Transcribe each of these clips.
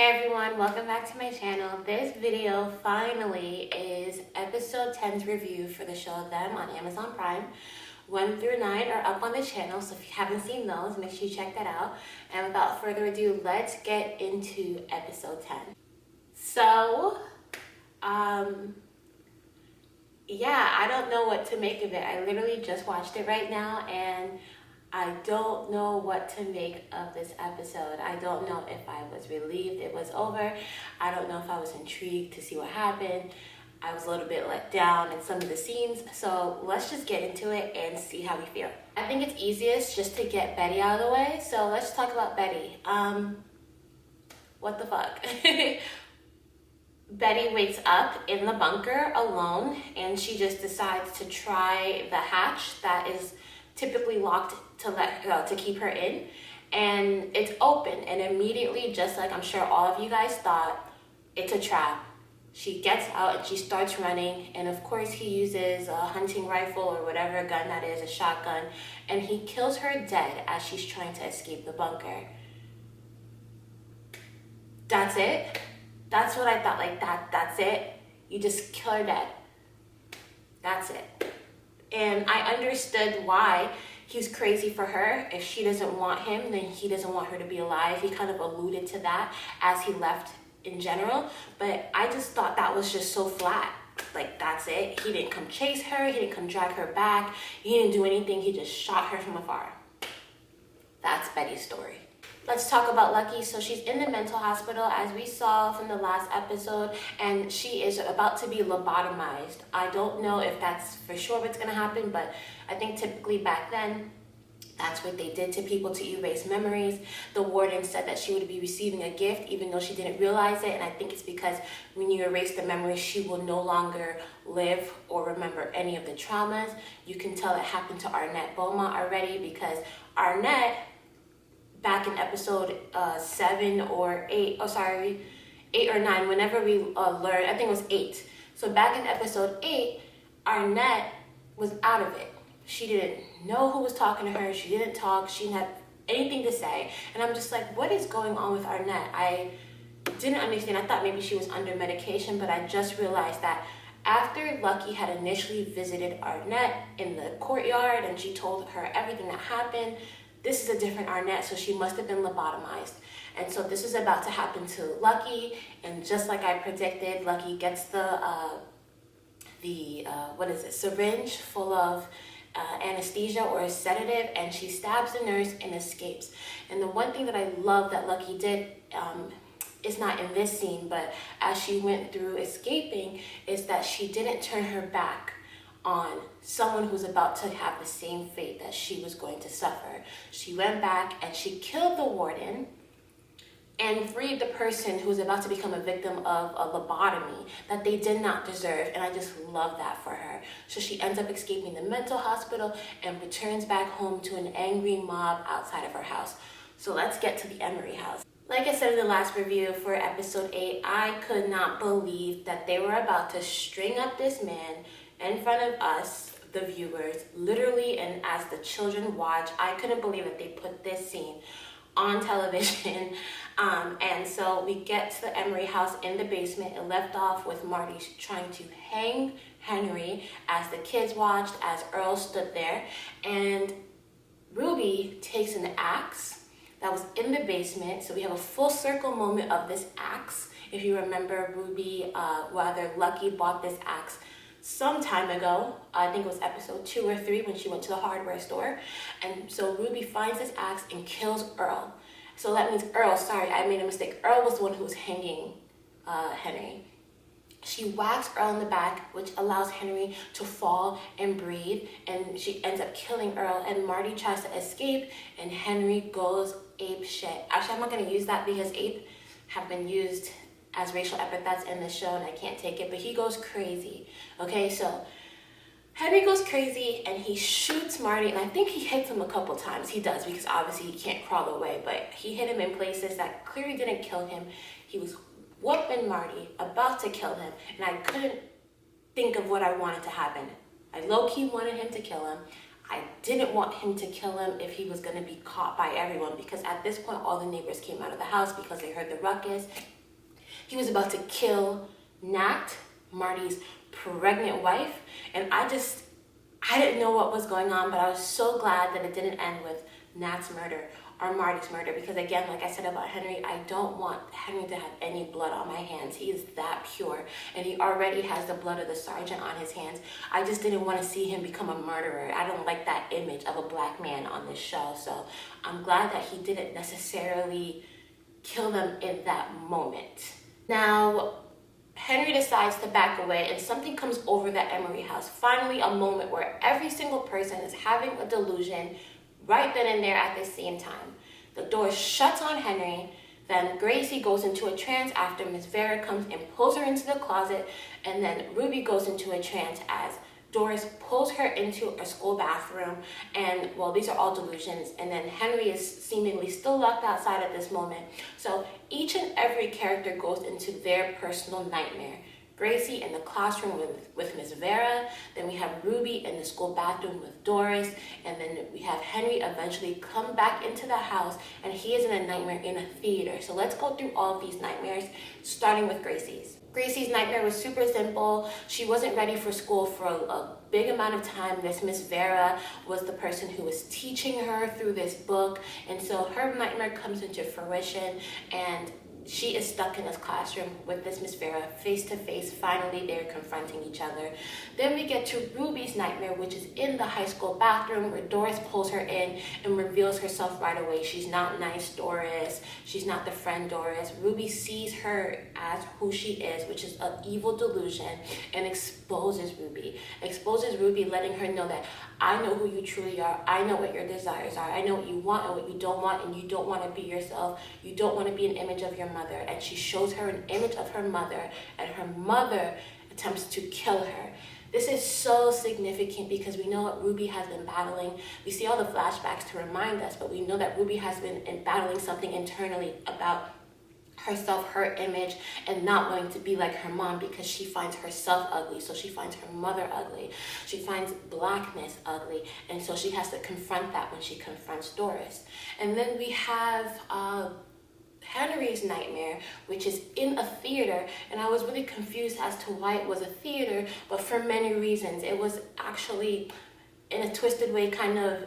Hey everyone, welcome back to my channel. This video finally is episode 10's review for the show Them on Amazon Prime. 1 through 9 are up on the channel, so if you haven't seen those, make sure you check that out. And without further ado, let's get into episode 10. So, yeah, I don't know what to make of it. I literally just watched it right now and I don't know what to make of this episode. I don't know if I was relieved it was over. I don't know if I was intrigued to see what happened. I was a little bit let down in some of the scenes. So let's just get into it and see how we feel. I think it's easiest just to get Betty out of the way. So let's talk about Betty. What the fuck? Betty wakes up in the bunker alone and she just decides to try the hatch that is typically locked to keep her in, and it's open, and immediately, just like I'm sure all of you guys thought, it's a trap. She gets out and she starts running, and of course he uses a hunting rifle or whatever gun that is, a shotgun, and he kills her dead as she's trying to escape the bunker. That's it? That's what I thought, like that's it? You just kill her dead. That's it. And I understood why he's crazy for her. If she doesn't want him, then he doesn't want her to be alive. He kind of alluded to that as he left in general. But I just thought that was just so flat. Like, that's it. He didn't come chase her. He didn't come drag her back. He didn't do anything. He just shot her from afar. That's Betty's story. Let's talk about Lucky. So she's in the mental hospital, as we saw from the last episode, and she is about to be lobotomized. I don't know if that's for sure what's going to happen, but I think typically back then, that's what they did to people to erase memories. The warden said that she would be receiving a gift even though she didn't realize it, and I think it's because when you erase the memory, she will no longer live or remember any of the traumas. You can tell it happened to Arnett Beaumont already, because Arnett, back in episode 7 or 8, 8 or 9, whenever we learned, I think it was 8. So back in episode 8, Arnett was out of it. She didn't know who was talking to her. She didn't talk. She didn't have anything to say. And I'm just like, what is going on with Arnett? I didn't understand. I thought maybe she was under medication, but I just realized that after Lucky had initially visited Arnett in the courtyard and she told her everything that happened, this is a different Arnett, so she must have been lobotomized. And so this is about to happen to Lucky, and just like I predicted, Lucky gets the syringe full of anesthesia or a sedative, and she stabs the nurse and escapes. And the one thing that I love that Lucky did, is not in this scene, but as she went through escaping, is that she didn't turn her back on someone who's about to have the same fate that she was going to suffer. She went back and she killed the warden and freed the person who was about to become a victim of a lobotomy that they did not deserve, and I just love that for her. So she ends up escaping the mental hospital and returns back home to an angry mob outside of her house. So let's get to the Emery house. Like I said in the last review for episode 8, I could not believe that they were about to string up this man in front of us, the viewers, literally, and as the children watch. I couldn't believe that they put this scene on television. And so we get to the Emery house in the basement. It left off with Marty trying to hang Henry as the kids watched, as Earl stood there, and Ruby takes an axe that was in the basement. So we have a full circle moment of this axe. If you remember, Lucky bought this axe some time ago. I think it was episode 2 or 3 when she went to the hardware store. And so Ruby finds this axe and kills Earl. So that means Earl, sorry, I made a mistake. Earl was the one who was hanging Henry. She whacks Earl in the back, which allows Henry to fall and breathe, and she ends up killing Earl, and Marty tries to escape, and Henry goes ape shit. Actually, I'm not going to use that because ape have been used as racial epithets in the show, and I can't take it, but he goes crazy. Okay, so Henry goes crazy, and he shoots Marty, and I think he hits him a couple times. He does, because obviously he can't crawl away, but he hit him in places that clearly didn't kill him. He was whooping Marty, about to kill him, and I couldn't think of what I wanted to happen. I low-key wanted him to kill him. I didn't want him to kill him if he was going to be caught by everyone, because at this point all the neighbors came out of the house because they heard the ruckus. He was about to kill Nat, Marty's pregnant wife, and I didn't know what was going on, but I was so glad that it didn't end with Nat's murder or Marty's murder, because again, like I said about Henry, I don't want Henry to have any blood on my hands. He is that pure, and he already has the blood of the sergeant on his hands. I just didn't want to see him become a murderer. I don't like that image of a black man on this show, so I'm glad that he didn't necessarily kill them in that moment. Now, Henry decides to back away, and something comes over the Emery house. Finally, a moment where every single person is having a delusion right then and there at the same time. The door shuts on Henry, then Gracie goes into a trance after Miss Vera comes and pulls her into the closet, and then Ruby goes into a trance as Doris pulls her into a school bathroom, and well, these are all delusions, and then Henry is seemingly still locked outside at this moment. So each and every character goes into their personal nightmare. Gracie in the classroom with Miss Vera, then we have Ruby in the school bathroom with Doris, and then we have Henry eventually come back into the house, and he is in a nightmare in a theater. So let's go through all of these nightmares, starting with Gracie's. Gracie's nightmare was super simple. She wasn't ready for school for a big amount of time. This Miss Vera was the person who was teaching her through this book, and so her nightmare comes into fruition, and she is stuck in this classroom with this Miss Vera face to face. Finally, they're confronting each other. Then we get to Ruby's nightmare, which is in the high school bathroom where Doris pulls her in and reveals herself right away. She's not nice Doris. She's not the friend Doris. Ruby sees her as who she is, which is an evil delusion, and exposes Ruby. Exposes Ruby, letting her know that I know who you truly are. I know what your desires are. I know what you want and what you don't want, and you don't want to be yourself. You don't want to be an image of your mother. And she shows her an image of her mother, and her mother attempts to kill her. This is so significant because we know what Ruby has been battling. We see all the flashbacks to remind us, but we know that Ruby has been battling something internally about herself, her image, and not wanting to be like her mom because she finds herself ugly. So she finds her mother ugly. She finds blackness ugly. And so she has to confront that when she confronts Doris. And then we have Henry's nightmare, which is in a theater, and I was really confused as to why it was a theater, but for many reasons. It was actually, in a twisted way, kind of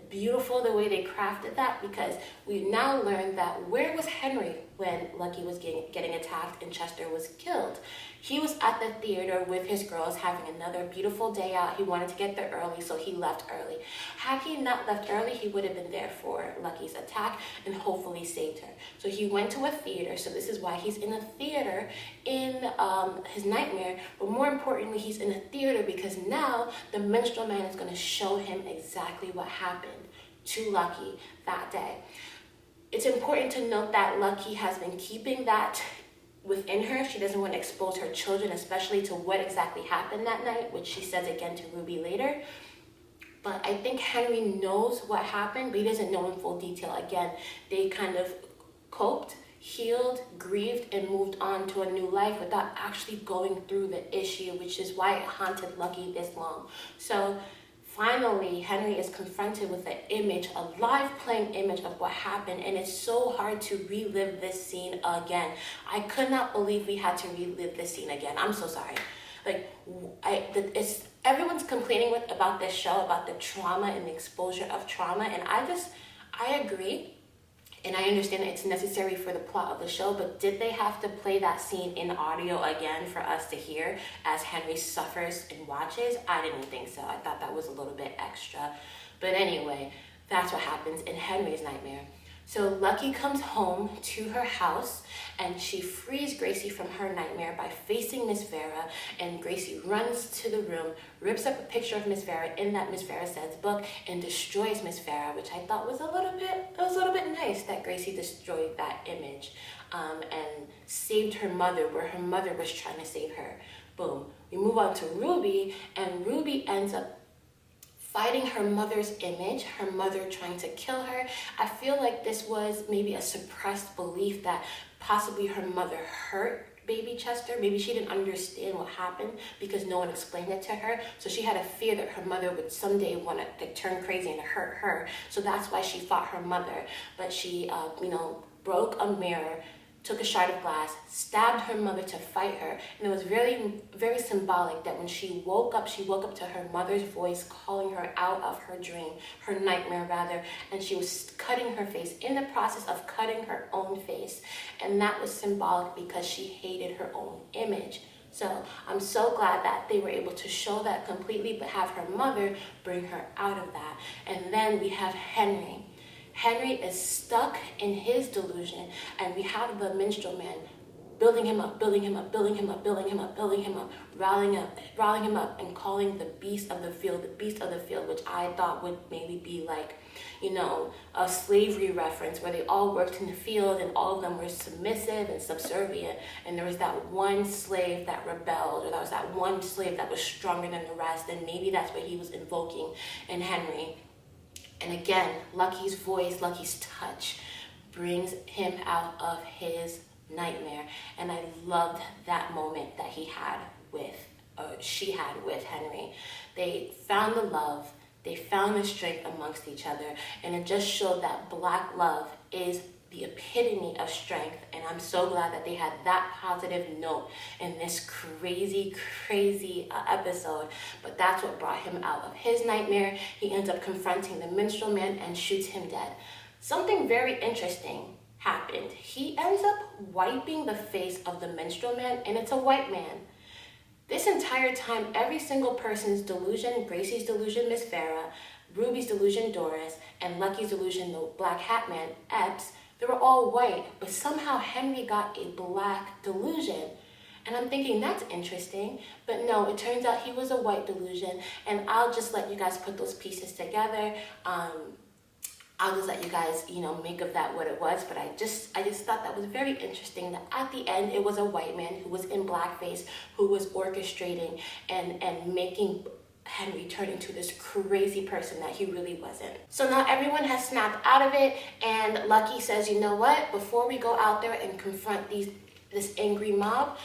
beautiful the way they crafted that, because we now learned that where was Henry when Lucky was getting attacked and Chester was killed? He was at the theater with his girls having another beautiful day out. He wanted to get there early, so he left early. Had he not left early, he would have been there for Lucky's attack and hopefully saved her. So he went to a theater, so this is why he's in a theater in his nightmare, but more importantly, he's in a theater because now the minstrel man is going to show him exactly what happened to Lucky that day. It's important to note that Lucky has been keeping that within her. She doesn't want to expose her children, especially to what exactly happened that night, which she says again to Ruby later. But I think Henry knows what happened, but he doesn't know in full detail. Again, they kind of coped, healed, grieved, and moved on to a new life without actually going through the issue, which is why it haunted Lucky this long. So finally, Henry is confronted with an image, a live playing image of what happened, and it's so hard to relive this scene again. I could not believe we had to relive this scene again. I'm so sorry. Everyone's complaining about this show, about the trauma and the exposure of trauma, and I agree. And I understand that it's necessary for the plot of the show, but did they have to play that scene in audio again for us to hear as Henry suffers and watches? I didn't think so. I thought that was a little bit extra. But anyway, that's what happens in Henry's nightmare. So Lucky comes home to her house and she frees Gracie from her nightmare by facing Miss Vera, and Gracie runs to the room, rips up a picture of Miss Vera in that Miss Vera Says book, and destroys Miss Vera, which I thought was a little bit nice that Gracie destroyed that image and saved her mother where her mother was trying to save her. Boom. We move on to Ruby, and Ruby ends up fighting her mother's image, her mother trying to kill her. I feel like this was maybe a suppressed belief that possibly her mother hurt baby Chester. Maybe she didn't understand what happened because no one explained it to her. So she had a fear that her mother would someday want to turn crazy and hurt her. So that's why she fought her mother. But she, broke a mirror, took a shard of glass, stabbed her mother to fight her. And it was very, very symbolic that when she woke up to her mother's voice calling her out of her dream, her nightmare rather, and she was cutting her face, in the process of cutting her own face. And that was symbolic because she hated her own image. So I'm so glad that they were able to show that completely, but have her mother bring her out of that. And then we have Henry. Henry is stuck in his delusion, and we have the minstrel man building him up, rallying him up, and calling the beast of the field, which I thought would maybe be like, a slavery reference where they all worked in the field and all of them were submissive and subservient, and there was that one slave that rebelled, or that was that one slave that was stronger than the rest, and maybe that's what he was invoking in Henry. And again, Lucky's voice, Lucky's touch brings him out of his nightmare. And I loved that moment that she had with Henry. They found the love, they found the strength amongst each other, and it just showed that Black love is the epitome of strength. And I'm so glad that they had that positive note in this crazy episode. But that's what brought him out of his nightmare. He ends up confronting the minstrel man and shoots him dead. Something very interesting happened. He ends up wiping the face of the minstrel man, and it's a white man. This entire time, every single person's delusion, Gracie's delusion, Miss Farah, Ruby's delusion, Doris, and Lucky's delusion, the Black Hat Man, Epps, they were all white, but somehow Henry got a black delusion. And I'm thinking, that's interesting. But no, it turns out he was a white delusion. And I'll just let you guys put those pieces together. I'll just let you guys, make of that what it was. But I just thought that was very interesting that at the end, it was a white man who was in blackface, who was orchestrating and making Henry turned into this crazy person that he really wasn't. So now everyone has snapped out of it, and Lucky says, you know what? Before we go out there and confront this angry mob,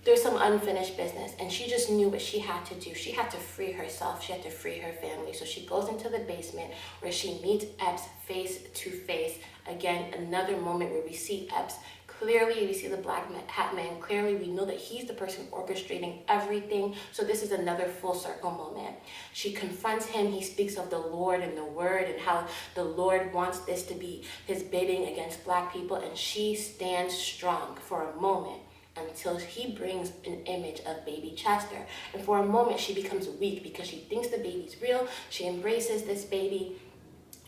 there's some unfinished business. And she just knew what she had to do. She had to free herself. She had to free her family. So she goes into the basement where she meets Epps face to face. Again, another moment where we see Epps. Clearly, we see the Black Hat Man. Clearly, we know that he's the person orchestrating everything. So this is another full circle moment. She confronts him. He speaks of the Lord and the Word and how the Lord wants this to be his bidding against Black people. And she stands strong for a moment until he brings an image of baby Chester. And for a moment, she becomes weak because she thinks the baby's real. She embraces this baby,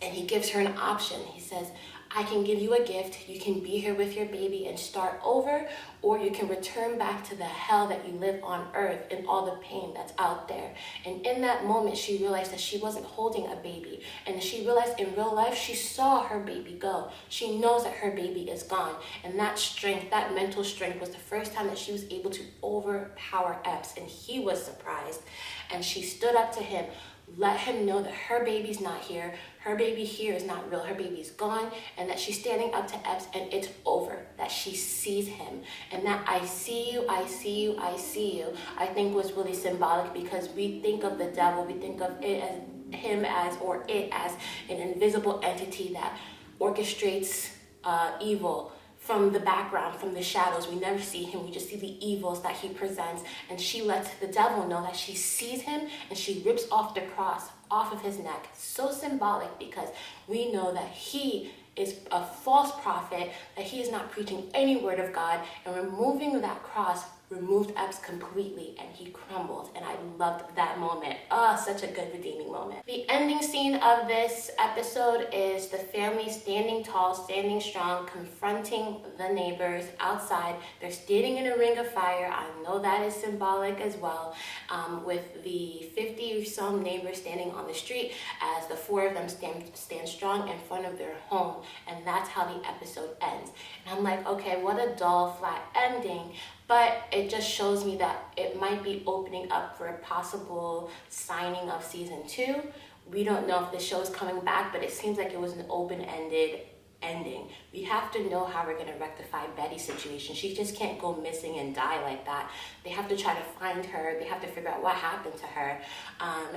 and he gives her an option. He says, I can give you a gift. You can be here with your baby and start over, or you can return back to the hell that you live on earth and all the pain that's out there. And in that moment, she realized that she wasn't holding a baby. And she realized in real life, she saw her baby go. She knows that her baby is gone. And that strength, that mental strength, was the first time that she was able to overpower Epps. And he was surprised. And she stood up to him, let him know that her baby's not here. Her baby here is not real. Her baby's gone, and that she's standing up to Epps, and it's over. That she sees him, and that I see you, I see you, I see you, I think was really symbolic, because we think of the devil, we think of it as it as an invisible entity that orchestrates evil from the background, from the shadows. We never see him. We just see the evils that he presents. And she lets the devil know that she sees him, and she rips off the cross off of his neck. So symbolic, because we know that he is a false prophet, that he is not preaching any word of God, and removing that cross removed Epps completely, and he crumbled. And I loved that moment. Such a good redeeming moment. The ending scene of this episode is the family standing tall, standing strong, confronting the neighbors outside. They're standing in a ring of fire. I know that is symbolic as well, with the 50 or some neighbors standing on the street as the 4 of them stand strong in front of their home. And that's how the episode ends. And I'm like, okay, what a dull, flat ending. But it just shows me that it might be opening up for a possible signing of season 2. We don't know if the show is coming back, but it seems like it was an open-ended ending. We have to know how we're going to rectify Betty's situation. She just can't go missing and die like that. They have to try to find her. They have to figure out what happened to her.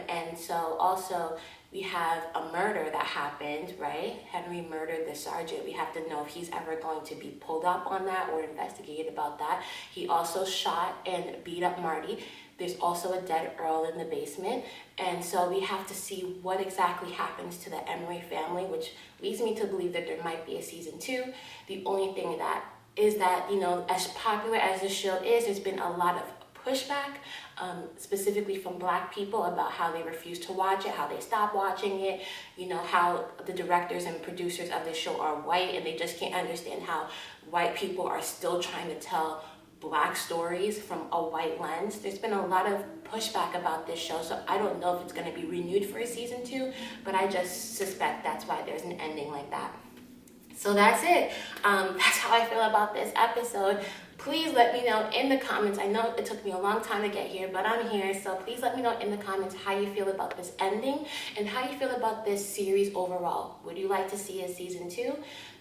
And so also we have a murder that happened, right? Henry murdered the sergeant. We have to know if he's ever going to be pulled up on that or investigated about that. He also shot and beat up Marty. There's also a dead Earl in the basement. And so we have to see what exactly happens to the Emery family, which leads me to believe that there might be a season 2. The only thing that is that, you know, as popular as this show is, there's been a lot of pushback, specifically from Black people about how they refuse to watch it, how they stop watching it, you know, how the directors and producers of this show are white and they just can't understand how white people are still trying to tell Black stories from a white lens. There's been a lot of pushback about this show, so I don't know if it's going to be renewed for a season 2, but I just suspect that's why there's an ending like that. So that's it. That's how I feel about this episode. Please let me know in the comments. I know it took me a long time to get here, but I'm here. So please let me know in the comments how you feel about this ending and how you feel about this series overall. Would you like to see a season 2?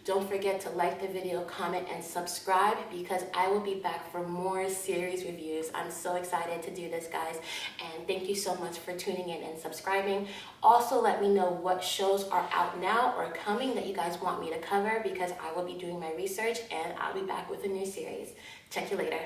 Don't forget to like the video, comment, and subscribe because I will be back for more series reviews. I'm so excited to do this, guys. And thank you so much for tuning in and subscribing. Also, let me know what shows are out now or coming that you guys want me to cover because I will be doing my research and I'll be back with a new series. Check you later.